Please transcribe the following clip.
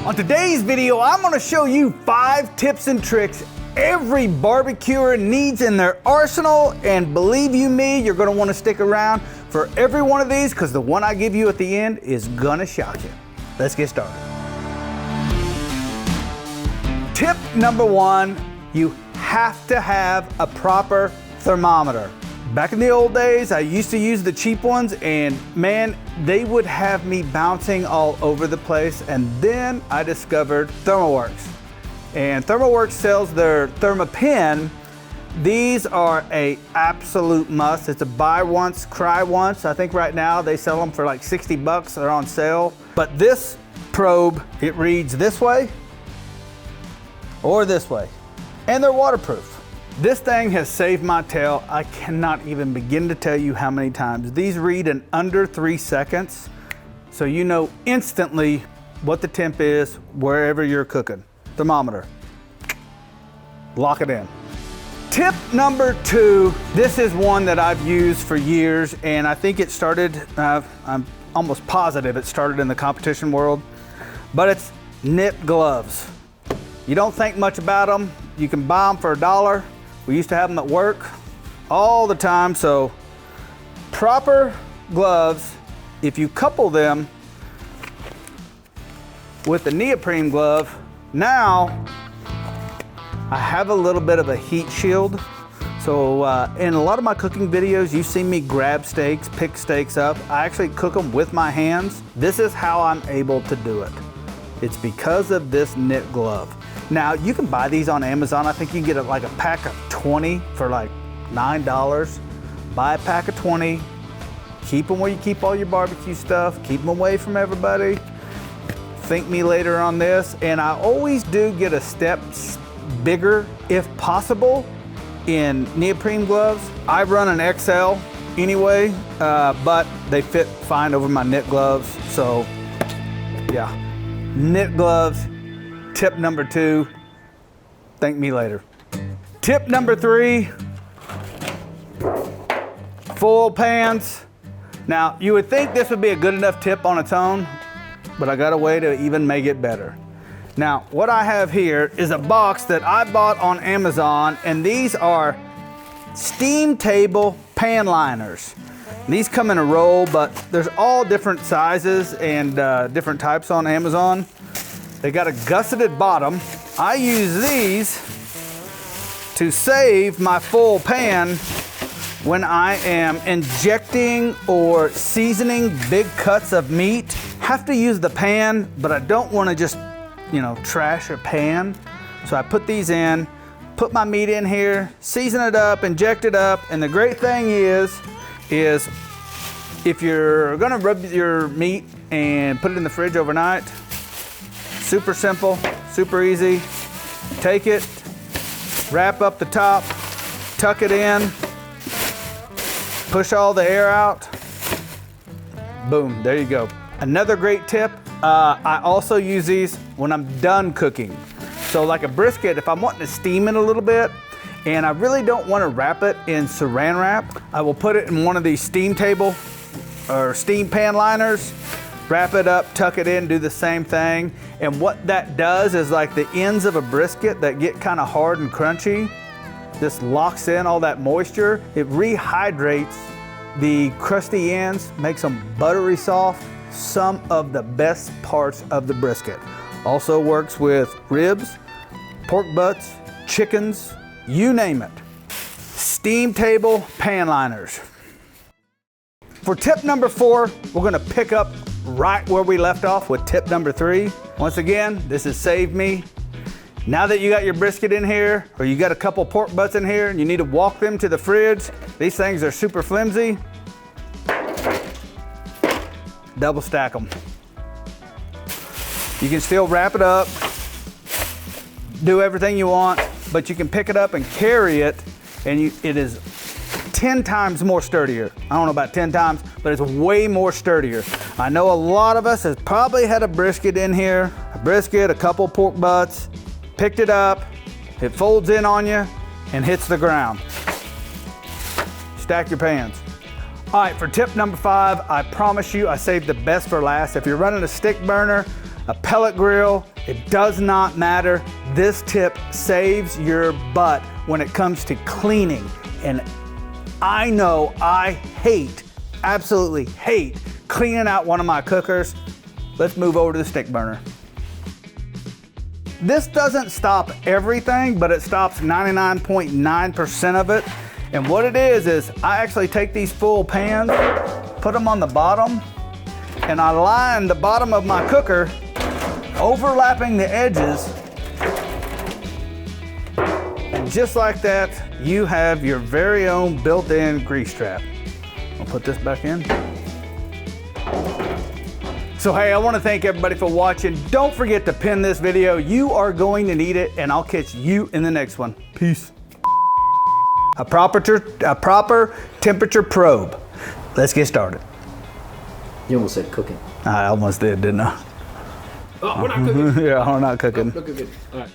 On today's video, I'm gonna show you 5 tips and tricks every barbecuer needs in their arsenal, and believe you me, you're gonna wanna stick around for every one of these because the one I give you at the end is gonna shock you. Let's get started. Tip number 1, you have to have a proper thermometer. Back in the old days, I used to use the cheap ones, and man, they would have me bouncing all over the place. And then I discovered ThermoWorks. And ThermoWorks sells their ThermoPen. These are a absolute must. It's a buy once, cry once. I think right now they sell them for like 60 bucks. They're on sale. But this probe, it reads this way or this way. And they're waterproof. This thing has saved my tail. I cannot even begin to tell you how many times. These read in under 3 seconds, so you know instantly what the temp is wherever you're cooking. Thermometer, lock it in. Tip number 2, this is one that I've used for years, and I think it started, I'm almost positive it started in the competition world, but it's knit gloves. You don't think much about them. You can buy them for $1. We used to have them at work all the time, so proper gloves, if you couple them with the neoprene glove, now I have a little bit of a heat shield. So in a lot of my cooking videos, you've seen me grab steaks, pick steaks up. I actually cook them with my hands. This is how I'm able to do it. It's because of this knit glove. Now, you can buy these on Amazon. I think you can get like a pack of 20 for like $9. Buy a pack of 20. Keep them where you keep all your barbecue stuff. Keep them away from everybody. Thank me later on this. And I always do get a step bigger, if possible, in neoprene gloves. I run an XL anyway, but they fit fine over my knit gloves. So, yeah, knit gloves. Tip number 2, thank me later. Tip number 3, full pans. Now, you would think this would be a good enough tip on its own, but I got a way to even make it better. Now, what I have here is a box that I bought on Amazon, and these are steam table pan liners. These come in a roll, but there's all different sizes and different types on Amazon. They got a gusseted bottom. I use these to save my full pan when I am injecting or seasoning big cuts of meat. Have to use the pan, but I don't want to just, trash a pan. So I put these in, put my meat in here, season it up, inject it up. And the great thing is if you're gonna rub your meat and put it in the fridge overnight, super simple, super easy. Take it, wrap up the top, tuck it in, push all the air out. Boom, there you go. Another great tip, I also use these when I'm done cooking. So like a brisket, if I'm wanting to steam it a little bit, and I really don't want to wrap it in saran wrap, I will put it in one of these steam table or steam pan liners, wrap it up, tuck it in, do the same thing. And what that does is like the ends of a brisket that get kind of hard and crunchy, this locks in all that moisture. It rehydrates the crusty ends, makes them buttery soft. Some of the best parts of the brisket. Also works with ribs, pork butts, chickens, you name it. Steam table pan liners. For tip number 4, we're gonna pick up right where we left off with tip number 3. Once again, this has saved me. Now that you got your brisket in here, or you got a couple pork butts in here and you need to walk them to the fridge, these things are super flimsy. Double stack them. You can still wrap it up, do everything you want, but you can pick it up and carry it, and it is 10 times more sturdier. I don't know about 10 times, but it's way more sturdier. I know a lot of us has probably had a brisket in here, a couple pork butts, picked it up, it folds in on you and hits the ground. Stack your pans. All right, for tip number 5, I promise you I saved the best for last. If you're running a stick burner, a pellet grill, it does not matter. This tip saves your butt when it comes to cleaning. And I know I hate, absolutely hate, cleaning out one of my cookers. Let's move over to the stick burner. This doesn't stop everything, but it stops 99.9% of it. And what it is I actually take these full pans, put them on the bottom, and I line the bottom of my cooker, overlapping the edges. And just like that, you have your very own built-in grease trap. I'll put this back in. So hey, I want to thank everybody for watching. Don't forget to pin this video. You are going to need it, and I'll catch you in the next one. Peace. A proper temperature probe. Let's get started. You almost said cooking. I almost did, didn't I? Oh, we're not cooking. Yeah, we're not cooking. Oh, we're cooking. All right.